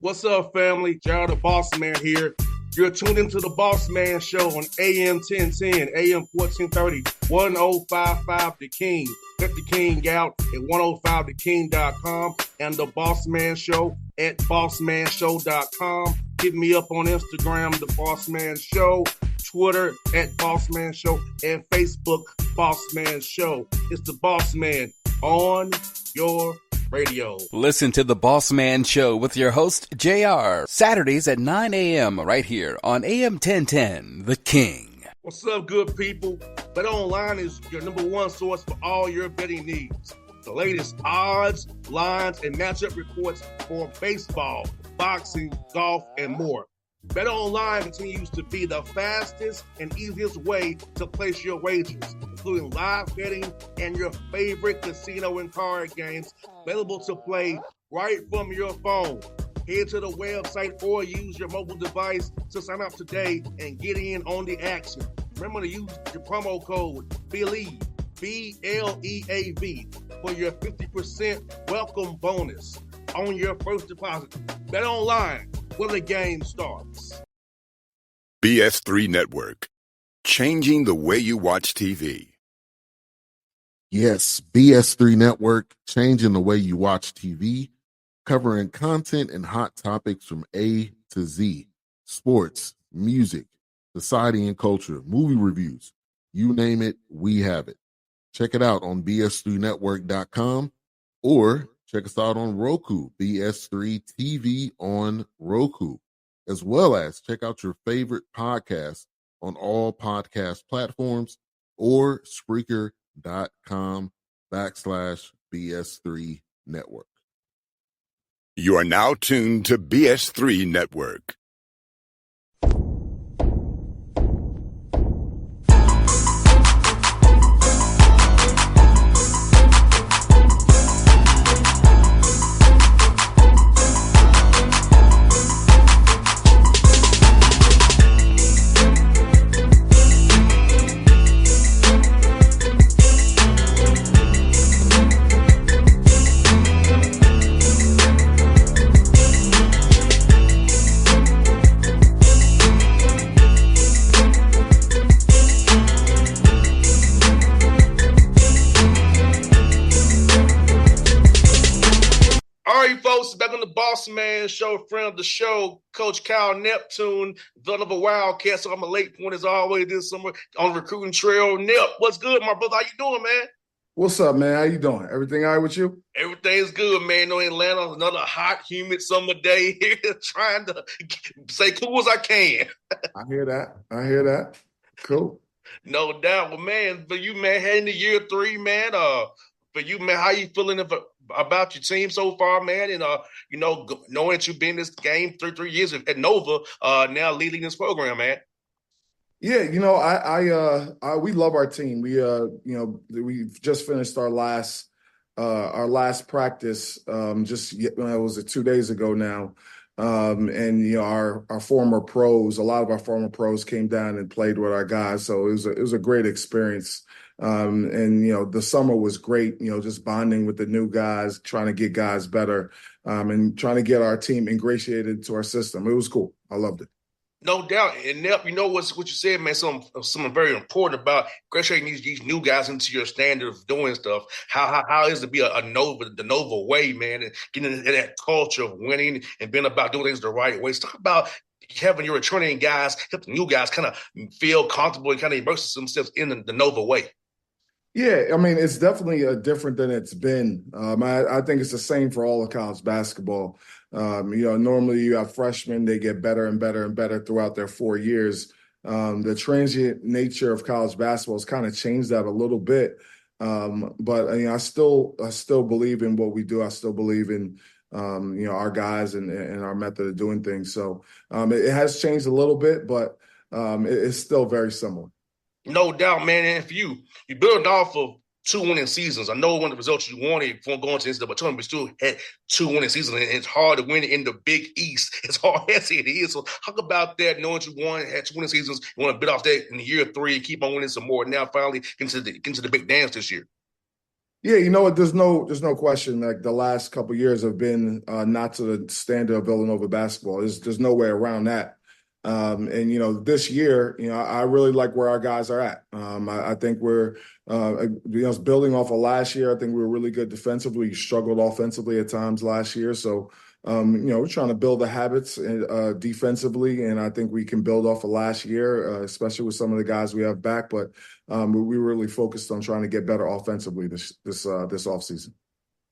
What's up, family? Gerald the Bossman here. You're tuned into the Bossman Show on AM 1010, AM 1430, 1055 The King. Check The King out at 105theking.com and the Bossman Show at bossmanshow.com. Hit me up on Instagram, The Bossman Show, Twitter at Bossman Show, and Facebook, Bossman Show. It's the Bossman on your radio. Listen to the Bossman Show with your host, JR, Saturdays at 9 a.m. right here on AM 1010, The King. What's up, good people? BetOnline is your number one source for all your betting needs. The latest odds, lines, and matchup reports for baseball, boxing, golf, and more. BetOnline continues to be the fastest and easiest way to place your wagers, including live betting and your favorite casino and card games available to play right from your phone. Head to the website or use your mobile device to sign up today and get in on the action. Remember to use your promo code BELIEVE, B-L-E-A-V, for your 50% welcome bonus on your first deposit. BetOnline, where the game starts. BS3 Network, changing the way you watch TV. Yes, BS3 Network, changing the way you watch TV, covering content and hot topics from A to Z, sports, music, society and culture, movie reviews, you name it, we have it. Check it out on bs3network.com or check us out on Roku, BS3 TV on Roku, as well as check out your favorite podcast on all podcast platforms or Spreaker.com/BS3 Network. You are now tuned to BS3 Network. Back on the Bossman Show, friend of the show, Coach Kyle Neptune, son of a Wildcat. So I'm a late point as always this summer on the recruiting trail. Nep, what's good, my brother? How you doing, man? What's up, man? How you doing? Everything all right with you? Everything's good, man. No, Atlanta, another hot, humid summer day here, trying to stay cool as I can. I hear that. Cool. No doubt. Well, man, for you, man, heading to year 3, man, for you, man, how you feeling about your team so far, man? And, knowing that you've been in this game 3 years at Nova, now leading this program, man. Yeah, we love our team. We've just finished our last practice. It was 2 days ago now. Our former pros, a lot of our former pros came down and played with our guys. So it was a great experience. The summer was great, just bonding with the new guys, trying to get guys better, and trying to get our team ingratiated to our system. It was cool. I loved it. No doubt. And Nep, what you said, man, something very important about ingratiating these new guys into your standard of doing stuff. How is it to be the Nova way, man, and getting into that culture of winning and being about doing things the right way. So talk about having your returning guys, help the new guys kind of feel comfortable and kind of immerse themselves in the Nova way. Yeah, I mean, it's definitely different than it's been. I think it's the same for all of college basketball. Normally you have freshmen, they get better and better and better throughout their 4 years. The transient nature of college basketball has kind of changed that a little bit. But I still believe in what we do. I still believe in our guys and our method of doing things. So it has changed a little bit, but it's still very similar. No doubt, man. And if you build off of 2 winning seasons, I know one of the results you wanted from going to the tournament, but still had 2 winning seasons, and it's hard to win in the Big East. It's hard as it is. So talk about that, knowing you had 2 winning seasons, you want to build off that in year 3 and keep on winning some more. Now finally get to the big dance this year. Yeah, you know what? There's no question. Like the last couple of years have been not to the standard of Villanova basketball. There's no way around that. And this year, I really like where our guys are at. I think we're, building off of last year. I think we were really good defensively. We struggled offensively at times last year. So, we're trying to build the habits defensively, and I think we can build off of last year, especially with some of the guys we have back. But we were really focused on trying to get better offensively this offseason.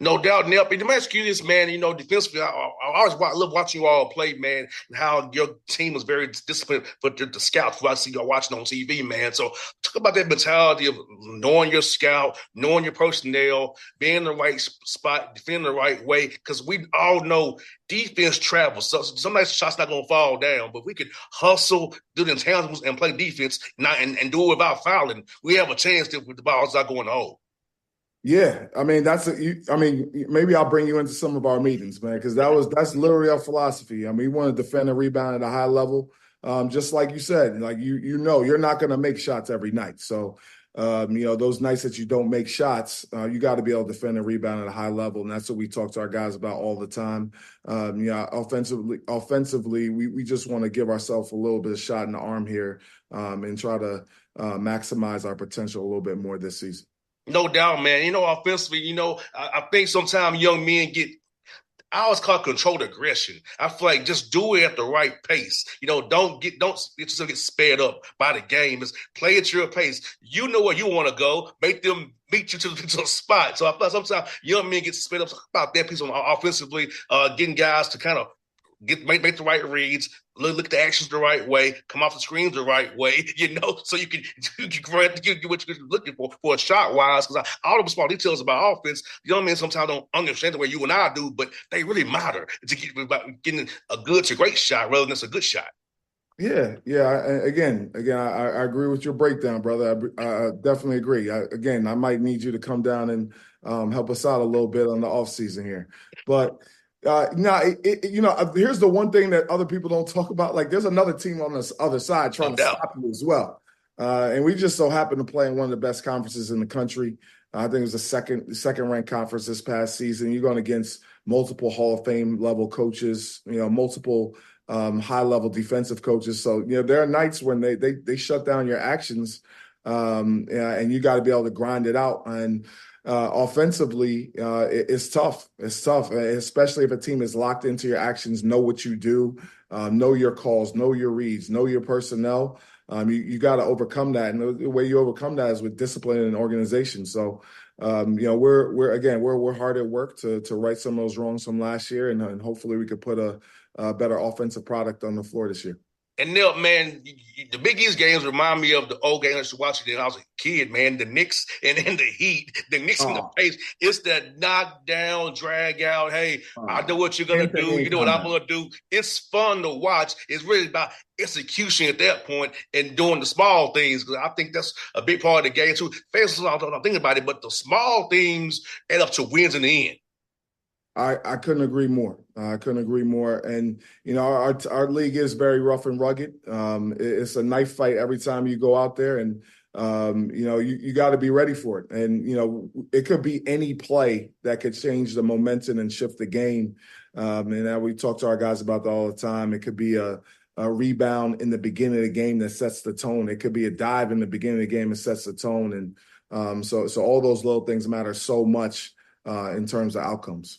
No doubt, Nep. Let me ask you this, man. Defensively, I love watching you all play, man, and how your team was very disciplined for the scouts who I see y'all watching on TV, man. So talk about that mentality of knowing your scout, knowing your personnel, being in the right spot, defending the right way, because we all know defense travels. So somebody's shot's not going to fall down, but we could hustle, do the intangibles, and play defense and do it without fouling. We have a chance if the ball's not going to hold. Yeah, I mean maybe I'll bring you into some of our meetings, man, because that's literally our philosophy. I mean, we want to defend and rebound at a high level, just like you said. Like you're not going to make shots every night. So, those nights that you don't make shots, you got to be able to defend and rebound at a high level, and that's what we talk to our guys about all the time. Offensively, we just want to give ourselves a little bit of shot in the arm here, and try to maximize our potential a little bit more this season. No doubt, man. Offensively, I think sometimes young men I always call it controlled aggression. I feel like just do it at the right pace. Don't get yourself get sped up by the game. Just play at your pace. You know where you want to go. Make them beat you to the spot. So I feel like sometimes young men get sped up. Talk about that piece on offensively, getting guys to kind of make the right reads, look at the actions the right way, come off the screens the right way, so you can get what you're looking for a shot wise. Because all the small details about offense, young men sometimes don't understand the way you and I do, but they really matter to getting a good to great shot rather than just a good shot. Yeah. Again, I agree with your breakdown, brother. I definitely agree. I might need you to come down and help us out a little bit on the off season here, but. Here's the one thing that other people don't talk about. Like, there's another team on the other side trying to stop you as well. And we just so happen to play in one of the best conferences in the country. I think it was the second ranked conference this past season. You're going against multiple Hall of Fame level coaches, multiple high level defensive coaches. So, there are nights when they shut down your actions, and you got to be able to grind it out. And offensively, it's tough. It's tough, especially if a team is locked into your actions, know what you do, know your calls, know your reads, know your personnel. You got to overcome that. And the way you overcome that is with discipline and organization. So, we're hard at work to right some of those wrongs from last year. And hopefully we could put a better offensive product on the floor this year. And Nip, man, the Big East games remind me of the old games I used to watch when I was a kid, man. The Knicks and the Heat, the Knicks and the pace. It's that knock down, drag out. Hey, I know what you're going to do. You know what I'm going to do. It's fun to watch. It's really about execution at that point and doing the small things. Because I think that's a big part of the game, too. Fans don't think about it, but the small things add up to wins in the end. I couldn't agree more. And, our league is very rough and rugged. It's a knife fight every time you go out there. And, you got to be ready for it. And, it could be any play that could change the momentum and shift the game. And we talk to our guys about that all the time. It could be a rebound in the beginning of the game that sets the tone. It could be a dive in the beginning of the game that sets the tone. And so all those little things matter so much in terms of outcomes.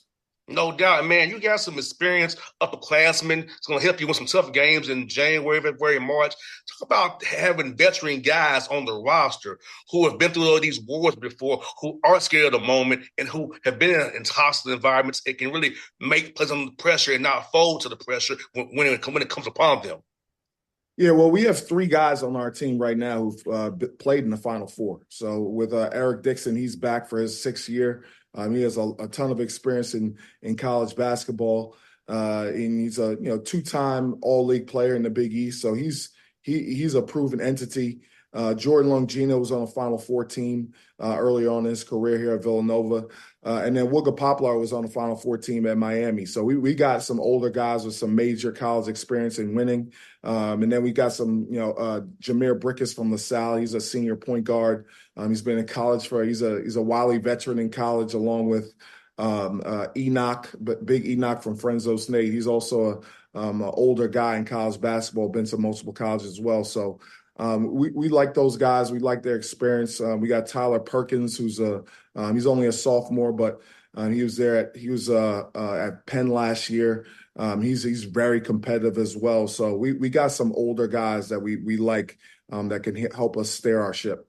No doubt, man. You got some experience, upperclassmen. It's going to help you win some tough games in January, February, March. Talk about having veteran guys on the roster who have been through all these wars before, who aren't scared of the moment, and who have been in hostile environments. It can really make plays under pressure and not fold to the pressure when it comes upon them. Yeah, well, we have 3 guys on our team right now who've played in the Final Four. So with Eric Dixon, he's back for his 6th year. He has a ton of experience in college basketball, and he's a 2-time All-League player in the Big East. So he's a proven entity. Jordan Longino was on the Final Four team earlier on in his career here at Villanova. And then Wooga Poplar was on the Final Four team at Miami. So we got some older guys with some major college experience in winning. And then we got some, Jameer Brickus from LaSalle. He's a senior point guard. He's been in college he's a Wiley veteran in college, along with Enoch, but Big Enoch from Fresno State. He's also an older guy in college basketball, been to multiple colleges as well. So we like those guys. We like their experience. We got Tyler Perkins, who's he's only a sophomore, but he was at Penn last year. He's very competitive as well. So we got some older guys that we like that can help us steer our ship.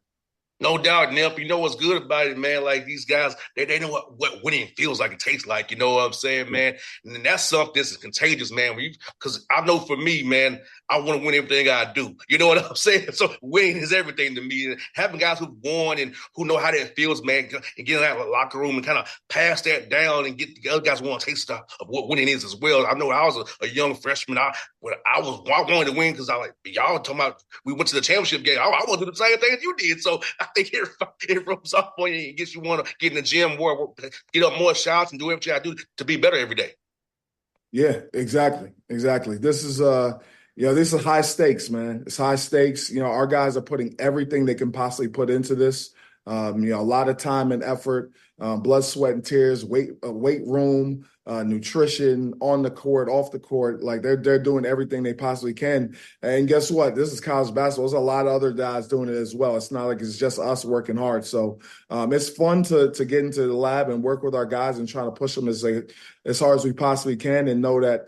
No doubt, Nip. You know what's good about it, man? Like, these guys, they know what winning feels like, it tastes like. You know what I'm saying, man? And that's something that's contagious, man. Because I know for me, man, I want to win everything I do. You know what I'm saying? So winning is everything to me. And having guys who've won and who know how that feels, man, and getting out of the locker room and kind of pass that down and get the other guys want to taste of what winning is as well. I know I was a young freshman. I wanted to win because I y'all talking about we went to the championship game. I want to do the same thing as you did. So I think it rubs off on you and gets you want to get in the gym more, get up more shots and do everything I do to be better every day. Yeah, exactly. This is this is high stakes, man. It's high stakes. Our guys are putting everything they can possibly put into this. A lot of time and effort, blood, sweat, and tears, weight room, nutrition, on the court, off the court. Like they're doing everything they possibly can. And guess what? This is college basketball. There's a lot of other guys doing it as well. It's not like it's just us working hard. So it's fun to get into the lab and work with our guys and try to push them as hard as we possibly can, and know that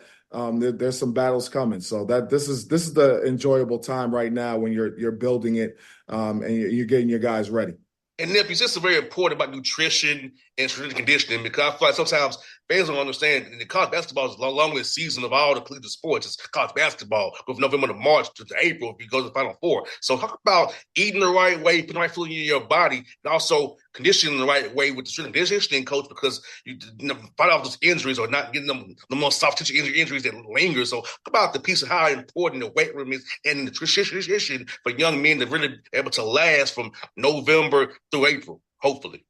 there's some battles coming. So that this is the enjoyable time right now when you're building it and you're getting your guys ready. And Nip, it's just very important about nutrition and strength conditioning, because I feel like sometimes fans don't understand the college basketball is the longest season of all the collegiate sports. It's college basketball from November to March to April if you go to the Final Four. So talk about eating the right way, putting the right food in your body, and also conditioning the right way with the strength conditioning coach, because you fight off those injuries or not getting them the more soft tissue injuries that linger. So talk about the piece of how important the weight room is and the nutrition for young men to really be able to last from November through April, hopefully.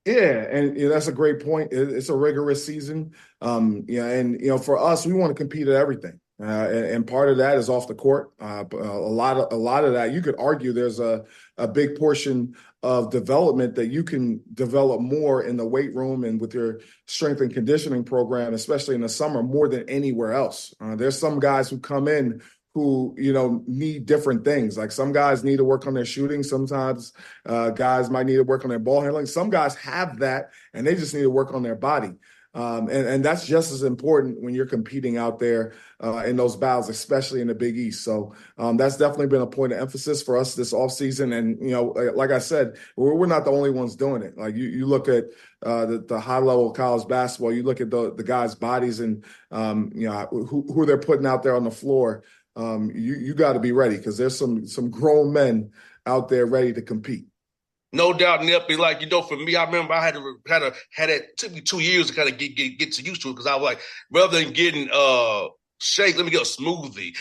Yeah, and that's a great point. It's a rigorous season. For us, we want to compete at everything. And part of that is off the court. A lot of that, you could argue there's a big portion of development that you can develop more in the weight room and with your strength and conditioning program, especially in the summer, more than anywhere else. There's some guys who come in who, need different things. Like some guys need to work on their shooting. Sometimes guys might need to work on their ball handling. Some guys have that and they just need to work on their body. And that's just as important when you're competing out there in those battles, especially in the Big East. So that's definitely been a point of emphasis for us this offseason. And, like I said, we're not the only ones doing it. Like you look at the high level of college basketball, you look at the guys' bodies and, who they're putting out there on the floor. You got to be ready, because there's some grown men out there ready to compete. No doubt, Nip. Like, for me, I remember I had it took me 2 years to kind of get to used to it, because I was like, rather than getting shake, let me get a smoothie.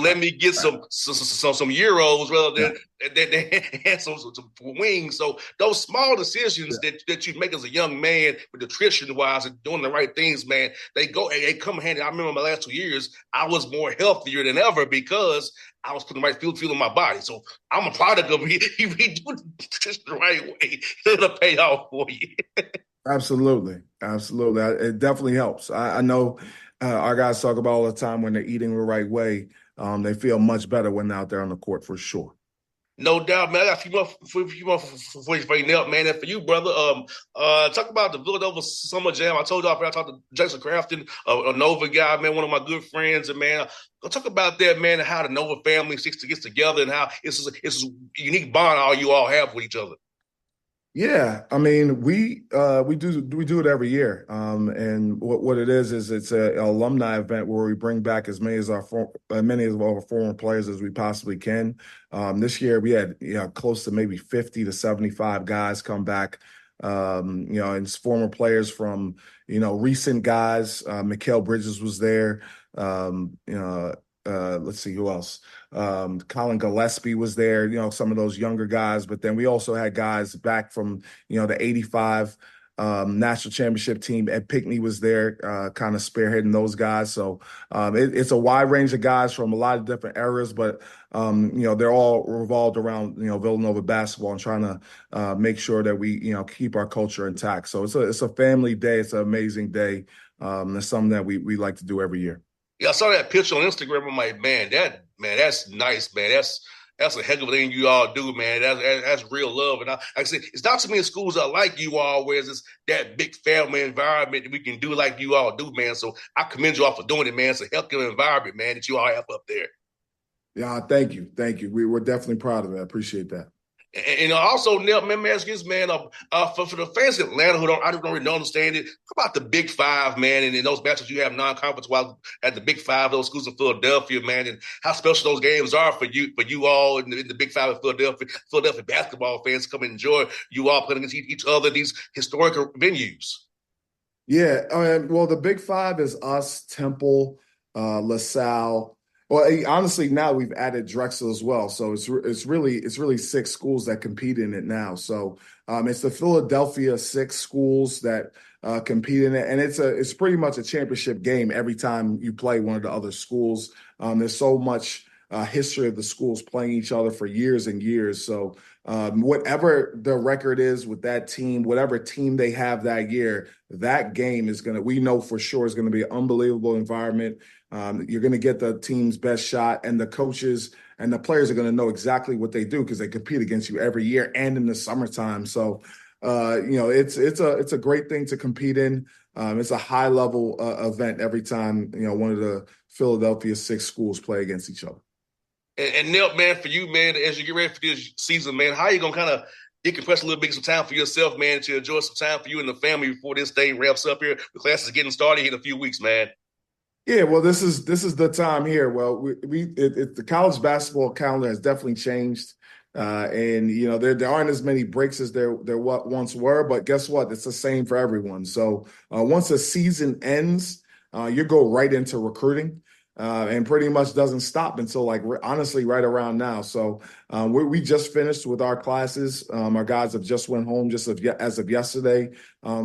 Let me get some euros rather than some wings. So those small decisions that you make as a young man, with nutrition wise and doing the right things, man, they come handy. I remember my last 2 years, I was more healthier than ever because I was putting the right fuel in my body. So I'm a product of if you do nutrition the right way, it'll pay off for you. Absolutely. It definitely helps. I know our guys talk about all the time when they're eating the right way, they feel much better when they're out there on the court, for sure. No doubt, man. I got a few more for you, Nip, man. And for you, brother, talk about the Villanova Summer Jam. I told y'all, I talked to Jason Crafton, a Nova guy, man, one of my good friends. And, man, go talk about that, man, and how the Nova family gets together and how it's a unique bond all you all have with each other. Yeah, I mean, we do it every year, and what it is it's an alumni event where we bring back as many of our former players as we possibly can. This year we had close to maybe 50 to 75 guys come back, and it's former players from recent guys. Mikal Bridges was there, let's see who else. Colin Gillespie was there, some of those younger guys. But then we also had guys back from, the 85 national championship team. Ed Pinkney was there, kind of spearheading those guys. So it's a wide range of guys from a lot of different eras, but they're all revolved around Villanova basketball and trying to make sure that we keep our culture intact. So it's a family day. It's an amazing day. It's something that we like to do every year. Yeah, I saw that picture on Instagram. I'm like, that's nice, man. That's a heck of a thing you all do, man. That's real love. And like I said, it's not too many schools that like you all, where it's that big family environment that we can do like you all do, man. So I commend you all for doing it, man. It's a healthy environment, man, that you all have up there. Yeah, thank you. We're definitely proud of it. I appreciate that. And also, Nell, man, ask this, man, for the fans in Atlanta who don't really understand it, how about the Big Five, man, and in those matches you have non-conference while at the Big Five, those schools in Philadelphia, man, and how special those games are for you all in the Big Five in Philadelphia basketball fans come and enjoy you all playing against each other, these historic venues. Yeah, well, the Big Five is us, Temple, LaSalle. Well, honestly, now we've added Drexel as well, so it's really 6 schools that compete in it now. So it's the Philadelphia 6 schools that compete in it, and it's pretty much a championship game every time you play one of the other schools. There's so much history of the schools playing each other for years and years. So whatever the record is with that team, whatever team they have that year, that game we know for sure is going to be an unbelievable environment. You're going to get the team's best shot, and the coaches and the players are going to know exactly what they do because they compete against you every year and in the summertime. So, it's a great thing to compete in. It's a high level event every time, one of the Philadelphia 6 schools play against each other. And Nell, man, for you, man, as you get ready for this season, man, how are you going to kind of decompress a little bit, some time for yourself, man, to enjoy some time for you and the family before this thing wraps up here? The class is getting started here in a few weeks, man. Yeah, well, this is the time here. Well, the college basketball calendar has definitely changed, and there aren't as many breaks as there once were. But guess what? It's the same for everyone. So once the season ends, you go right into recruiting, and pretty much doesn't stop until honestly right around now. So we just finished with our classes. Our guys have just went home as of yesterday.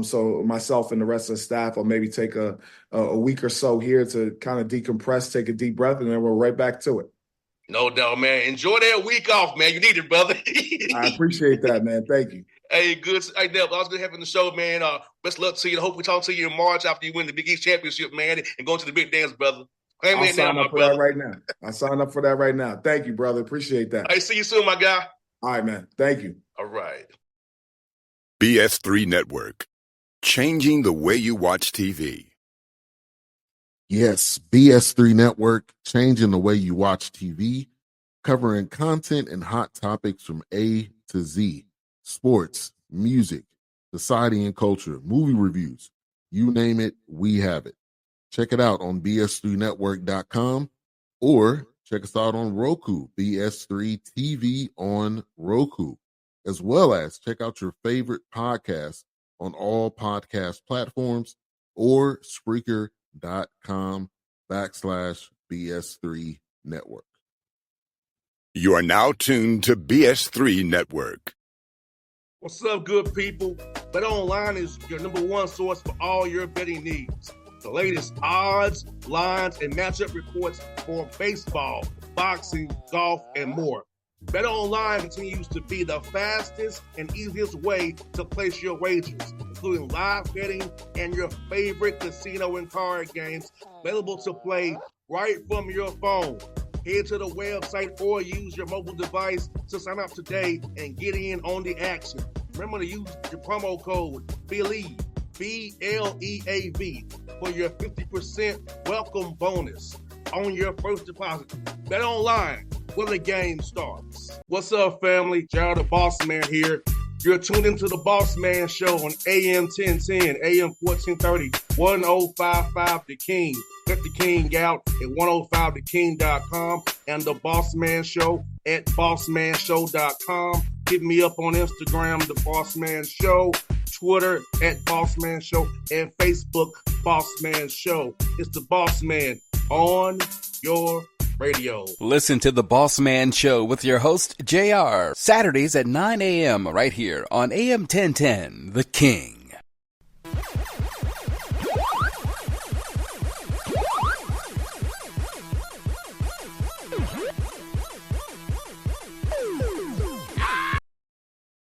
So myself and the rest of the staff will maybe take a week or so here to kind of decompress, take a deep breath, and then we're right back to it. No doubt, man. Enjoy that week off, man. You need it, brother. I appreciate that, man. Thank you. Hey, good. Hey, Nell, I was good having the show, man. Best luck to you. Hope we talk to you in March after you win the Big East Championship, man, and go to the big dance, brother. I'll sign up for that right now. I'll sign up for that right now. Thank you, brother. Appreciate that. Hey, see you soon, my guy. All right, man. Thank you. All right. BS3 Network. Changing the way you watch TV. Yes, BS3 Network, changing the way you watch TV, covering content and hot topics from A to Z. Sports, music, society and culture, movie reviews. You name it, we have it. Check it out on bs3network.com or check us out on Roku, BS3 TV on Roku, as well as check out your favorite podcast on all podcast platforms or Spreaker.com/BS3 Network. You are now tuned to BS3 Network. What's up, good people? Bet Online is your number one source for all your betting needs. The latest odds, lines, and matchup reports for baseball, boxing, golf, and more. Bet Online continues to be the fastest and easiest way to place your wagers, including live betting and your favorite casino and card games available to play right from your phone. Head to the website or use your mobile device to sign up today and get in on the action. Remember to use your promo code BELIEVE, BLEAV, for your 50% welcome bonus on your first deposit. Bet Online, where the game starts. What's up, family? Jared the Bossman here. You're tuned into the Bossman Show on AM 1010, AM 1430, 1055 The King. Check The King out at 105theking.com and the Bossman Show at bossmanshow.com. Hit me up on Instagram, The Bossman Show, Twitter at Bossman Show, and Facebook, Bossman Show. It's the Bossman on your Radio. Listen to the Bossman Show with your host, JR, Saturdays at 9 a.m. right here on AM 1010, The King.